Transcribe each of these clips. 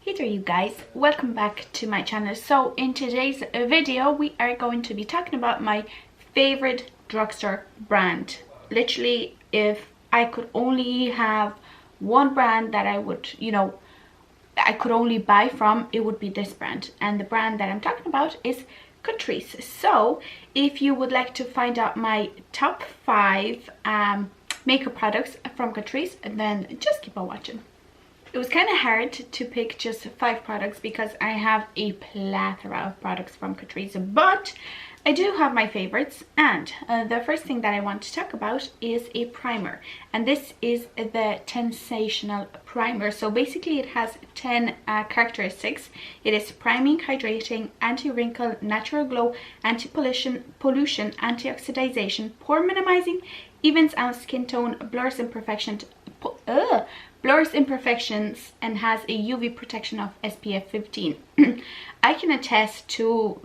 Hey there you guys, welcome back to my channel. So in today's video we are going to be talking about my favorite drugstore brand. Literally, if I could only have one brand that I would, I could only buy from, it would be this brand. And the brand that I'm talking about is Catrice. So if you would like to find out my top 5 makeup products from Catrice, then just keep on watching. It was kind of hard to pick just 5 products because I have a plethora of products from Catrice, but I do have my favorites. And the first thing that I want to talk about is a primer, and this is the Sational primer. So basically it has 10 characteristics. It is priming, hydrating, anti-wrinkle, natural glow, anti-pollution, anti-oxidization, pore minimizing, evens out skin tone, blurs imperfections, and has a UV protection of SPF 15. I can attest to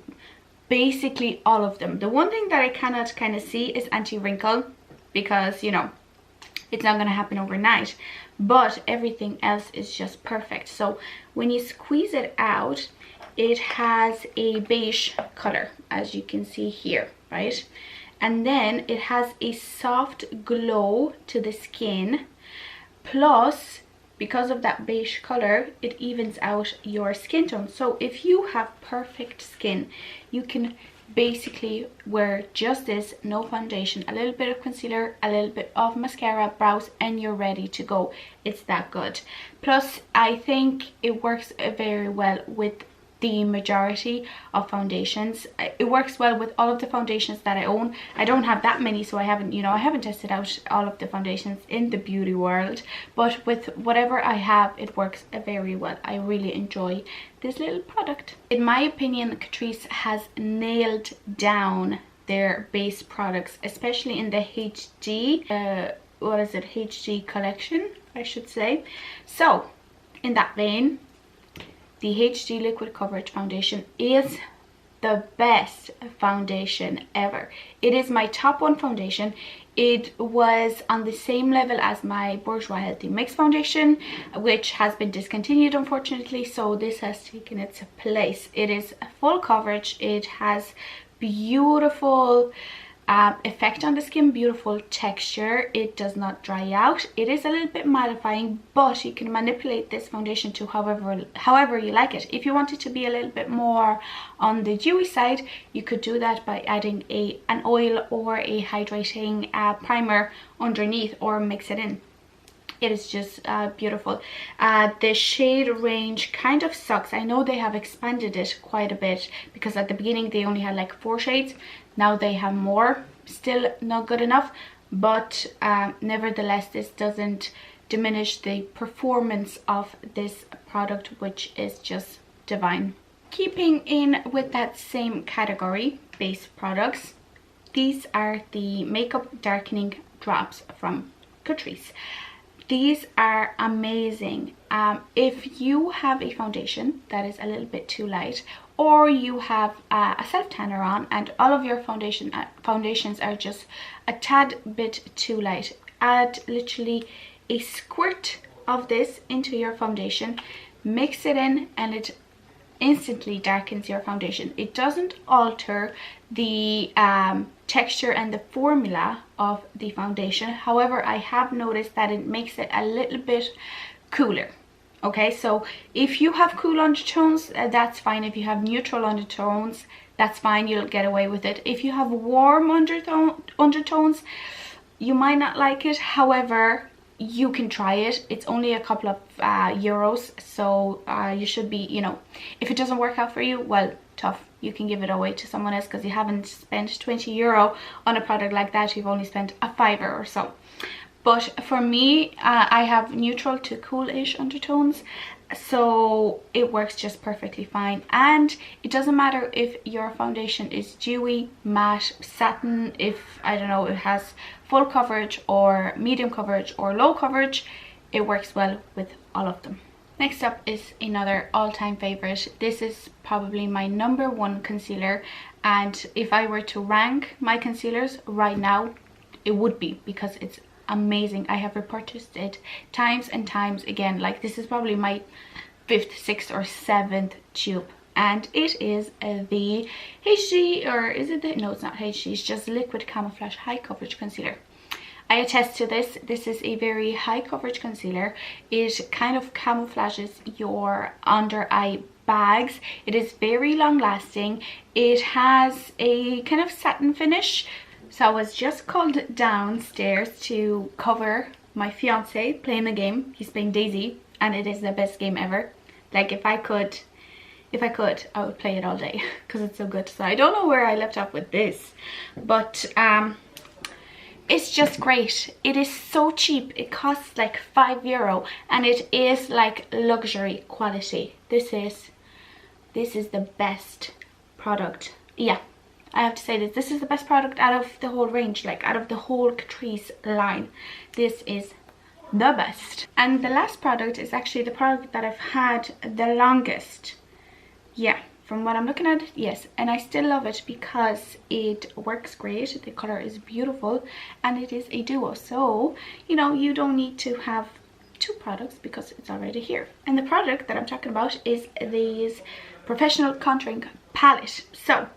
basically all of them. The one thing that I cannot kind of see is anti-wrinkle, because it's not going to happen overnight, but everything else is just perfect. So when you squeeze it out, it has a beige color, as you can see here, right? And then it has a soft glow to the skin. Plus, because of that beige color, it evens out your skin tone. So if you have perfect skin, you can basically wear just this, no foundation, a little bit of concealer, a little bit of mascara, brows, and you're ready to go. It's that good. Plus, I think it works very well with the majority of foundations. It works well with all of the foundations that I own. I don't have that many, so I haven't tested out all of the foundations in the beauty world, but with whatever I have, it works very well. I really enjoy this little product. In my opinion, Catrice has nailed down their base products, especially in the HD HD collection, I should say. So in that vein, the HD Liquid Coverage Foundation is the best foundation ever. It is my top 1 foundation. It was on the same level as my Bourjois Healthy Mix foundation, which has been discontinued unfortunately, so this has taken its place. It is full coverage. It has beautiful effect on the skin, beautiful texture. It does not dry out. It is a little bit mattifying, but you can manipulate this foundation to however you like it. If you want it to be a little bit more on the dewy side, you could do that by adding an oil or a hydrating primer underneath, or mix it in. It is just beautiful. The shade range kind of sucks. I know they have expanded it quite a bit, because at the beginning they only had like 4 shades. Now they have more. Still not good enough, but nevertheless, this doesn't diminish the performance of this product, which is just divine. Keeping in with that same category, base products, these are the Makeup Darkening Drops from Catrice. These are amazing. If you have a foundation that is a little bit too light, or you have a self tanner on and all of your foundations are just a tad bit too light, add literally a squirt of this into your foundation, mix it in, and it instantly darkens your foundation. It doesn't alter the texture and the formula of the foundation. However, I have noticed that it makes it a little bit cooler. Okay, so if you have cool undertones, that's fine. If you have neutral undertones, that's fine, you'll get away with it. If you have warm undertones, you might not like it. However, you can try it. It's only a couple of euros, so you should be, if it doesn't work out for you, well, tough. You can give it away to someone else, because you haven't spent 20 euro on a product like that. You've only spent a fiver or so. But for me, I have neutral to cool-ish undertones, so it works just perfectly fine. And it doesn't matter if your foundation is dewy, matte, satin, if, I don't know, it has full coverage or medium coverage or low coverage, it works well with all of them. Next up is another all-time favorite. This is probably my #1 concealer, and if I were to rank my concealers right now, it would be, because it's amazing. I have repurchased it times and times again. Like, this is probably my 5th, 6th or 7th tube, and it is the HD, or is it the, no, it's not HD, it's just Liquid Camouflage High Coverage Concealer. I attest to this. This is a very high coverage concealer. It kind of camouflages your under eye bags. It is very long lasting. It has a kind of satin finish. So I was just called downstairs to cover my fiance playing a game. He's playing Daisy, and it is the best game ever. Like, if I could, I would play it all day because it's so good. So I don't know where I left off with this, but it's just great. It is so cheap. It costs like €5, and it is like luxury quality. This is the best product. Yeah, I have to say this. This is the best product out of the whole range, like out of the whole Catrice line. This is the best. And the last product is actually the product that I've had the longest. Yeah, from what I'm looking at, yes, and I still love it because it works great. The color is beautiful, and it is a duo, so you know, you don't need to have two products because it's already here. And the product that I'm talking about is this Professional Contouring Palette. So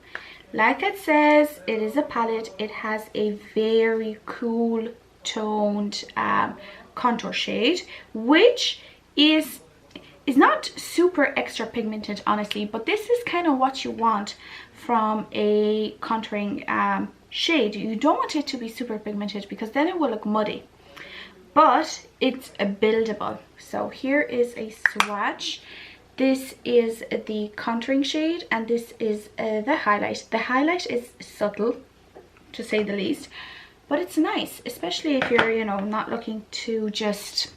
like it says, it is a palette. It has a very cool toned contour shade, which is not super extra pigmented, honestly, but this is kind of what you want from a contouring shade. You don't want it to be super pigmented because then it will look muddy, but it's buildable. So here is a swatch. This is the contouring shade, and this is the highlight. The highlight is subtle, to say the least, but it's nice, especially if you're, you know, not looking to just,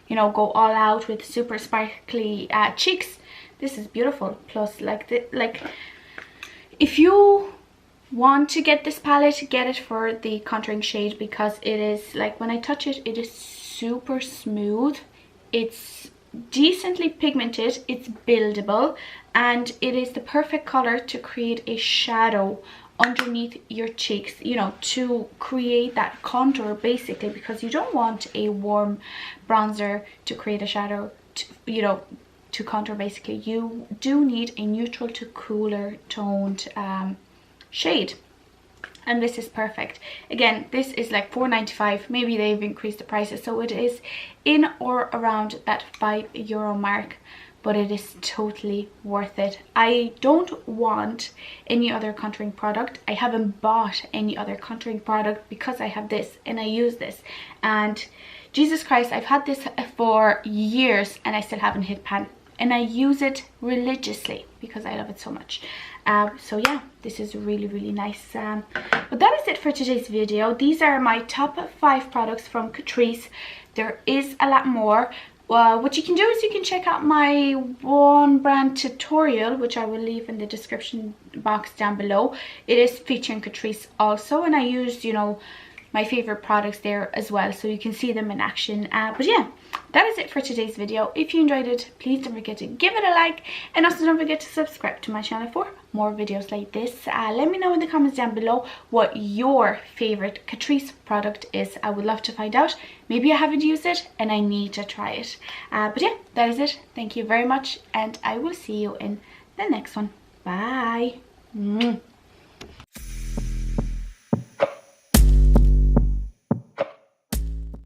you know, go all out with super sparkly cheeks. This is beautiful. Plus, like if you want to get this palette, get it for the contouring shade, because it is, like, when I touch it, it is super smooth. It's decently pigmented, it's buildable, and it is the perfect color to create a shadow underneath your cheeks, you know, to create that contour basically, because you don't want a warm bronzer to create a shadow, you know, to contour basically. You do need a neutral to cooler toned shade, and this is perfect. Again, this is like $4.95. Maybe they've increased the prices, so it is in or around that €5 mark, but it is totally worth it. I don't want any other contouring product. I haven't bought any other contouring product because I have this and I use this, and Jesus Christ, I've had this for years and I still haven't hit pan, and I use it religiously because I love it so much. So yeah, this is really, really nice. But that is it for today's video. These are my top 5 products from Catrice. There is a lot more. What you can do is you can check out my one brand tutorial, which I will leave in the description box down below. It is featuring Catrice also, and I used, you know, my favorite products there as well, so you can see them in action. But yeah, that is it for today's video. If you enjoyed it, please don't forget to give it a like, and also don't forget to subscribe to my channel for more videos like this. Let me know in the comments down below what your favorite Catrice product is. I would love to find out. Maybe I haven't used it and I need to try it. But yeah, that is it. Thank you very much, and I will see you in the next one. Bye.